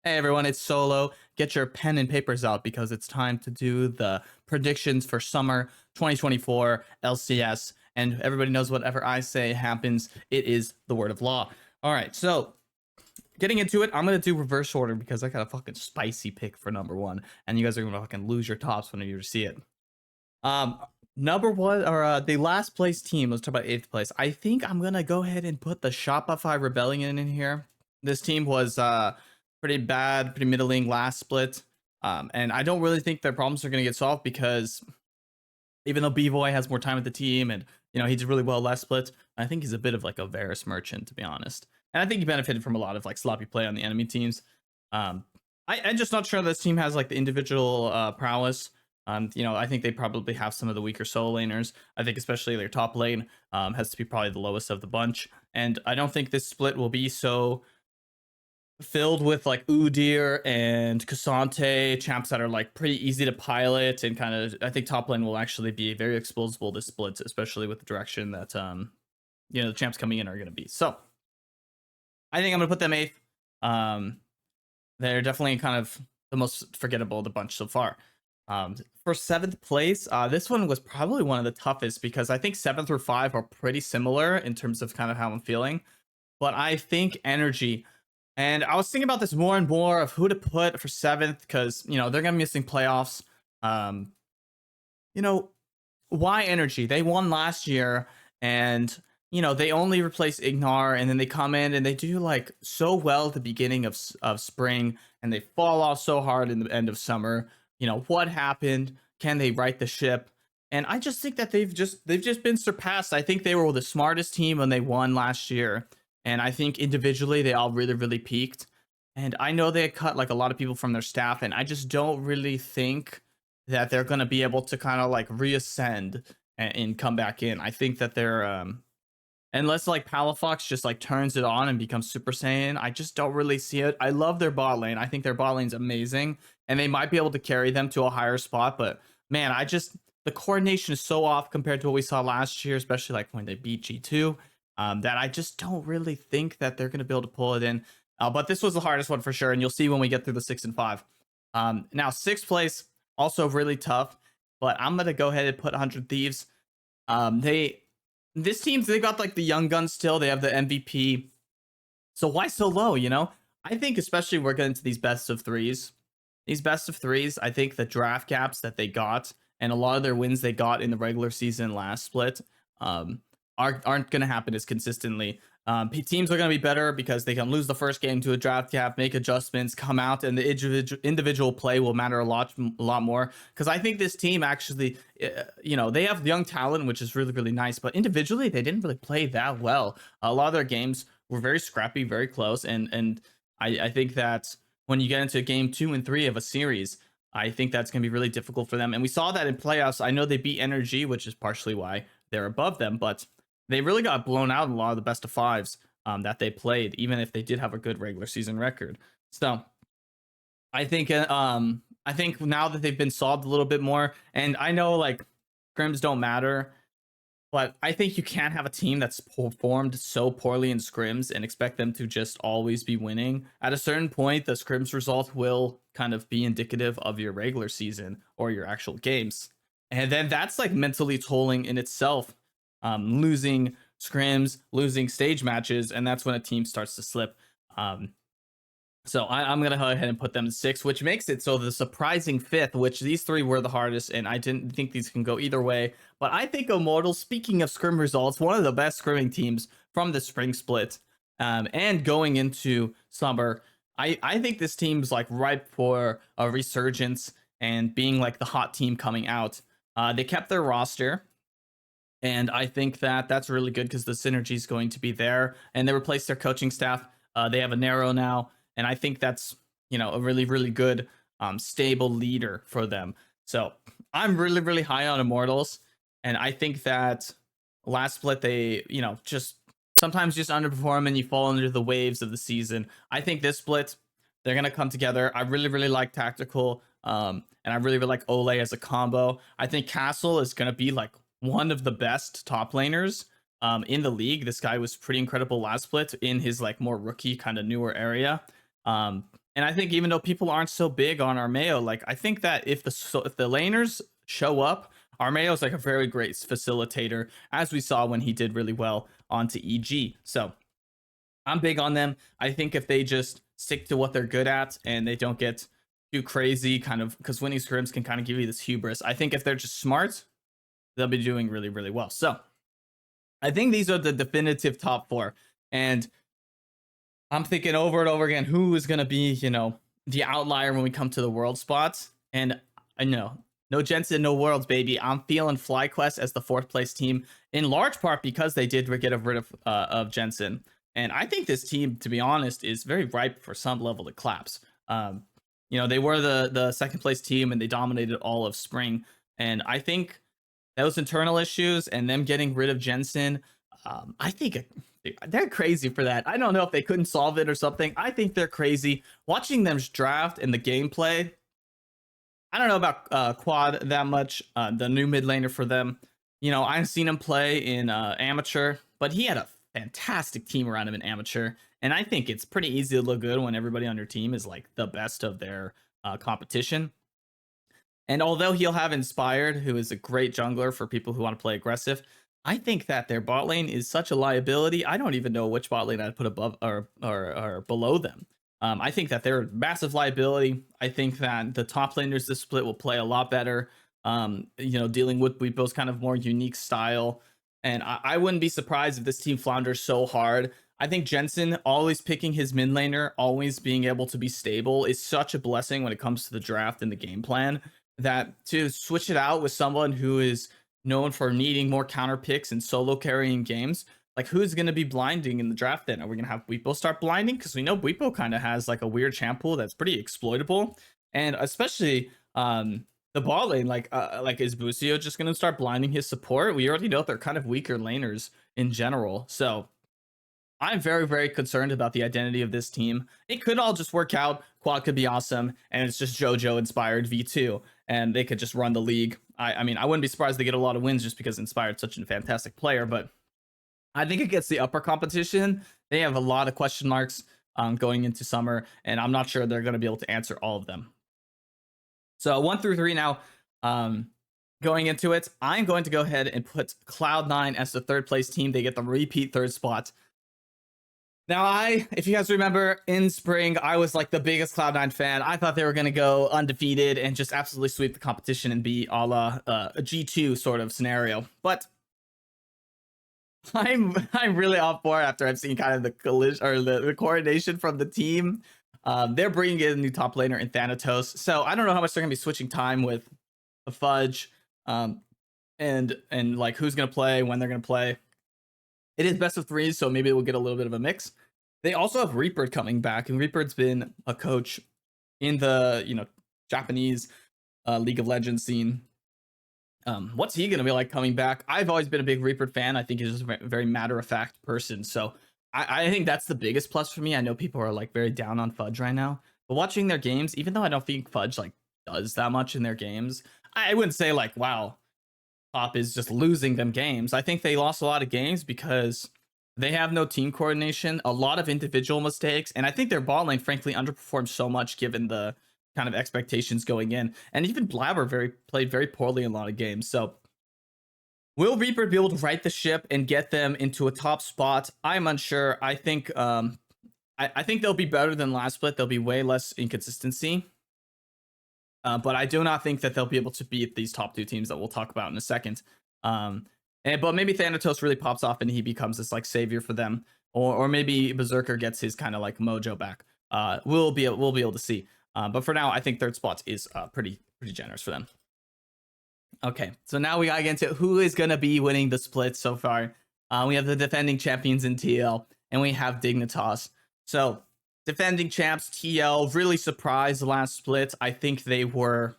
Hey everyone, it's Solo. Get your pen and papers out because it's time to do the predictions for summer 2024 LCS. And everybody knows whatever I say happens. It is the word of law. All right, so getting into it, I'm gonna do reverse order because I got a fucking spicy pick for number one, and you guys are gonna fucking lose your tops when you see it. Um, Number one or the last place team. Let's talk about eighth place. I think I'm gonna go ahead and put the Shopify Rebellion in here. This team was pretty bad, pretty middling last split. And I don't really think their problems are gonna get solved because even though B-Boy has more time with the team and he did really well last split, I think he's a bit of like a Varus merchant, to be honest. And I think he benefited from a lot of like sloppy play on the enemy teams. Um, I'm just not sure this team has like the individual prowess. I think they probably have some of the weaker solo laners. I think especially their top lane has to be probably the lowest of the bunch. And I don't think this split will be so filled with like Udyr and Cassante, champs that are like pretty easy to pilot and kind of. I think top lane will actually be very explosible this split, especially with the direction that the champs coming in are going to be. So I think I'm gonna put them eighth. They're definitely kind of the most forgettable of the bunch so far. For seventh place, this one was probably one of the toughest because I think 7 through 5 are pretty similar in terms of kind of how I'm feeling. But I think energy. And I was thinking about this more and more of who to put for seventh because they're gonna be missing playoffs. Um, you know, why energy? They won last year, and they only replace Ignar, and then they come in and they do like so well at the beginning of spring, and they fall off so hard in the end of summer. What happened? Can they right the ship? And I just think that they've just been surpassed. I think they were the smartest team when they won last year, and I think individually they all really really peaked. And I know they had cut like a lot of people from their staff, and I just don't really think that they're going to be able to kind of like reascend and come back in. I think that they're unless like Palafox just like turns it on and becomes Super Saiyan, I just don't really see it. I love their bot lane. I think their bot lane's amazing, and they might be able to carry them to a higher spot. But man, the coordination is so off compared to what we saw last year, especially like when they beat G2. That I just don't really think that they're going to be able to pull it in. But this was the hardest one for sure, and you'll see when we get through the 6 and 5. Now sixth place also really tough, but I'm gonna go ahead and put 100 Thieves. They got like the young guns still. They have the MVP. So why so low? I think especially we're getting to these best of threes. These best of threes, I think the draft caps that they got and a lot of their wins they got in the regular season last split aren't going to happen as consistently. Teams are going to be better because they can lose the first game to a draft cap, make adjustments, come out, and the individual play will matter a lot more. Because I think this team actually, they have young talent, which is really, really nice, but individually they didn't really play that well. A lot of their games were very scrappy, very close, and I think that when you get into game 2 and 3 of a series, I think that's going to be really difficult for them. And we saw that in playoffs. I know they beat Energy, which is partially why they're above them, but they really got blown out in a lot of the best of fives that they played, even if they did have a good regular season record. So I think now that they've been solved a little bit more, and I know like scrims don't matter, but I think you can't have a team that's performed so poorly in scrims and expect them to just always be winning. At a certain point, the scrims result will kind of be indicative of your regular season or your actual games. And then that's like mentally tolling in itself, losing scrims, losing stage matches, and that's when a team starts to slip. So I'm going to go ahead and put them in 6, which makes it so the surprising 5th, which these 3 were the hardest, and I didn't think these can go either way. But I think Immortal, speaking of scrim results, one of the best scrimming teams from the spring split and going into summer. I think this team's like ripe for a resurgence and being like the hot team coming out. They kept their roster. And I think that that's really good because the synergy is going to be there. And they replaced their coaching staff. They have a Narrow now. And I think that's, a really, really good, stable leader for them. So I'm really, really high on Immortals. And I think that last split, they, just sometimes just underperform and you fall under the waves of the season. I think this split, they're going to come together. I really, really like Tactical. And I really, really like Ole as a combo. I think Castle is going to be like one of the best top laners in the league. This guy was pretty incredible last split in his like more rookie kind of newer area. And I think even though people aren't so big on Armeo, like I think that if the laners show up, Armeo is like a very great facilitator, as we saw when he did really well onto EG. So I'm big on them. I think if they just stick to what they're good at and they don't get too crazy, kind of, because winning scrims can kind of give you this hubris. I think if they're just smart, they'll be doing really, really well. So I think these are the definitive top four. And I'm thinking over and over again, who is going to be, the outlier when we come to the world spots. And I know no Jensen, no worlds, baby. I'm feeling FlyQuest as the 4th place team, in large part because they did get rid of Jensen. And I think this team, to be honest, is very ripe for some level of collapse. They were the 2nd place team and they dominated all of spring. And I think those internal issues and them getting rid of Jensen, I think they're crazy for that. I don't know if they couldn't solve it or something. I think they're crazy. Watching them draft and the gameplay, I don't know about Quad that much, the new mid laner for them. I've seen him play in Amateur, but he had a fantastic team around him in Amateur. And I think it's pretty easy to look good when everybody on your team is like the best of their competition. And although he'll have Inspired, who is a great jungler for people who want to play aggressive, I think that their bot lane is such a liability. I don't even know which bot lane I'd put above or below them. I think that they're a massive liability. I think that the top laners this split will play a lot better. Dealing with Weepo's kind of more unique style. And I wouldn't be surprised if this team flounders so hard. I think Jensen always picking his mid laner, always being able to be stable is such a blessing when it comes to the draft and the game plan, that to switch it out with someone who is known for needing more counter picks and solo carrying games, like who's going to be blinding in the draft then? Are we going to have Weepo start blinding? Because we know Weepo kind of has like a weird champ pool that's pretty exploitable. And especially the bot lane, like is Busio just going to start blinding his support? We already know they're kind of weaker laners in general. So I'm very, very concerned about the identity of this team. It could all just work out. Quad could be awesome, and it's just JoJo inspired V2, and they could just run the league. I mean, I wouldn't be surprised they get a lot of wins just because Inspired's such a fantastic player, but I think against the upper competition, they have a lot of question marks going into summer, and I'm not sure they're going to be able to answer all of them. So 1 through 3 now. Going into it, I'm going to go ahead and put Cloud9 as the 3rd place team. They get the repeat 3rd spot. Now, if you guys remember, in spring, I was like the biggest Cloud9 fan. I thought they were going to go undefeated and just absolutely sweep the competition and be a la a G2 sort of scenario. But I'm really off board after I've seen kind of the collision or the coordination from the team. They're bringing in a new top laner in Thanatos. So I don't know how much they're going to be switching time with the Fudge and like who's going to play, when they're going to play. It is best of 3, so maybe we'll get a little bit of a mix. They also have Reaper coming back, and Reaper's been a coach in the Japanese League of Legends scene. What's he gonna be like coming back? I've always been a big Reaper fan. I think he's just a very matter-of-fact person. So I think that's the biggest plus for me. I know people are like very down on Fudge right now, but watching their games, even though I don't think Fudge like does that much in their games, I wouldn't say like, wow, Top is just losing them games. I think they lost a lot of games because they have no team coordination, a lot of individual mistakes, and I think their bot lane frankly underperformed so much given the kind of expectations going in. And even Blabber played very poorly in a lot of games. So will Reaper be able to right the ship and get them into a top spot? I'm unsure. I think I think they'll be better than last split. There'll be way less inconsistency. But I do not think that they'll be able to beat these top 2 teams that we'll talk about in a second. But maybe Thanatos really pops off and he becomes this like savior for them, or maybe Berserker gets his kind of like mojo back. We'll be able to see. But for now, I think 3rd spot is pretty generous for them. Okay, so now we gotta get into who is gonna be winning the split so far. We have the defending champions in TL, and we have Dignitas. So defending champs TL really surprised the last split. I think they were,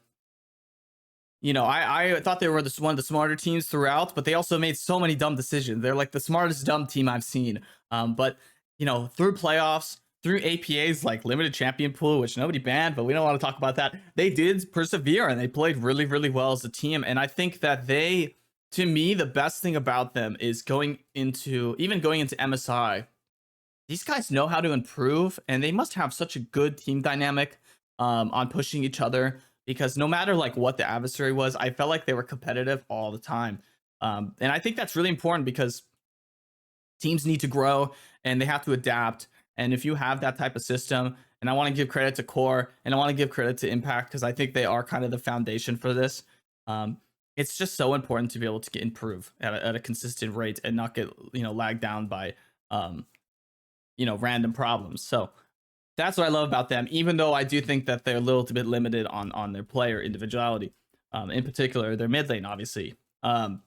I thought they were one of the smarter teams throughout, but they also made so many dumb decisions. They're like the smartest dumb team I've seen. But through playoffs, through APA's like limited champion pool, which nobody banned, but we don't want to talk about that. They did persevere and they played really, really well as a team. And I think that to me, the best thing about them is going into MSI. these guys know how to improve, and they must have such a good team dynamic on pushing each other, because no matter like what the adversary was, I felt like they were competitive all the time. And I think that's really important because teams need to grow and they have to adapt. And if you have that type of system, and I want to give credit to Core and I want to give credit to Impact because I think they are kind of the foundation for this. Um, it's just so important to be able to improve at a consistent rate and not get lagged down by um, random problems. So that's what I love about them. Even though I do think that they're a little bit limited on their player individuality, in particular their mid lane, obviously. On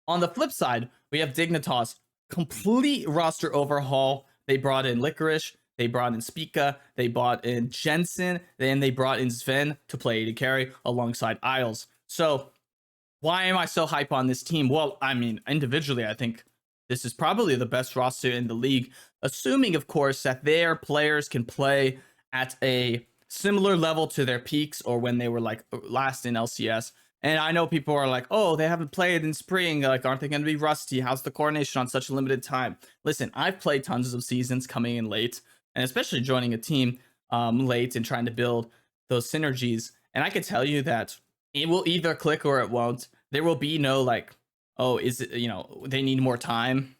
the flip side, we have Dignitas, complete roster overhaul. They brought in Licorice, they brought in Spica, they brought in Jensen, then they brought in Sven to play AD carry alongside Isles. So why am I so hype on this team? Well, I mean, individually, I think this is probably the best roster in the league, assuming, of course, that their players can play at a similar level to their peaks or when they were like last in LCS. And I know people are like, oh, they haven't played in spring. Like, aren't they going to be rusty? How's the coordination on such a limited time? Listen, I've played tons of seasons coming in late, and especially joining a team late and trying to build those synergies. And I can tell you that it will either click or it won't. There will be no like, oh, is it, they need more time.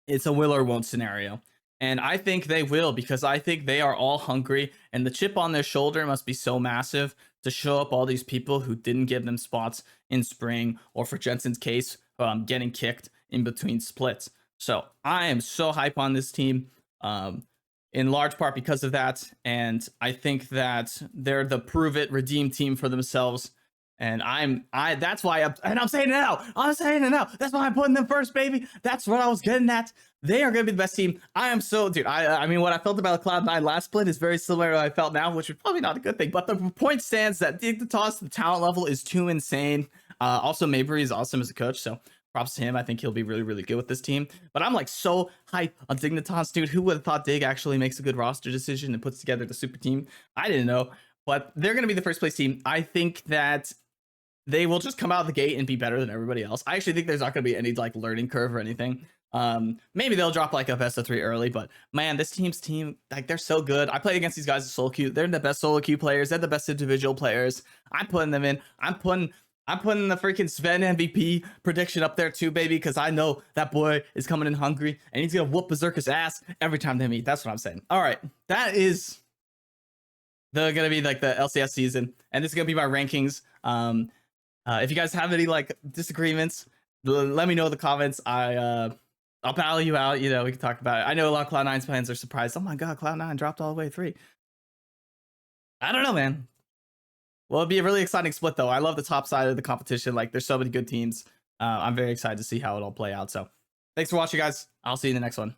It's a will or won't scenario. And I think they will, because I think they are all hungry, and the chip on their shoulder must be so massive to show up all these people who didn't give them spots in spring, or for Jensen's case, getting kicked in between splits. So I am so hype on this team, in large part because of that. And I think that they're the prove it, redeem team for themselves. And that's why I'm saying it now. I'm saying it now. That's why I'm putting them first, baby. That's what I was getting at. They are going to be the best team. I am so, dude. I mean, what I felt about Cloud9 last split is very similar to what I felt now, which is probably not a good thing. But the point stands that Dignitas, the talent level is too insane. Also, Mabry is awesome as a coach, so props to him. I think he'll be really, really good with this team. But I'm like so hype on Dignitas, dude. Who would have thought Dig actually makes a good roster decision and puts together the super team? I didn't know. But they're going to be the first place team. I think that they will just come out of the gate and be better than everybody else. I actually think there's not going to be any like learning curve or anything. Maybe they'll drop like a best of 3 early, but man, this team, like, they're so good. I played against these guys at solo queue. They're the best solo queue players. They're the best individual players. I'm putting them in. I'm putting the freaking Sven MVP prediction up there too, baby, because I know that boy is coming in hungry and he's gonna whoop Berserker's ass every time they meet. That's what I'm saying. All right, that is gonna be like the LCS season, and this is gonna be my rankings. If you guys have any like disagreements, let me know in the comments. I'll battle you out. We can talk about it. I know a lot of Cloud9's fans are surprised. Oh my god, Cloud9 dropped all the way 3. I don't know, man. Well, it'd be a really exciting split, though. I love the top side of the competition. Like, there's so many good teams. I'm very excited to see how it all play out. So, thanks for watching, guys. I'll see you in the next one.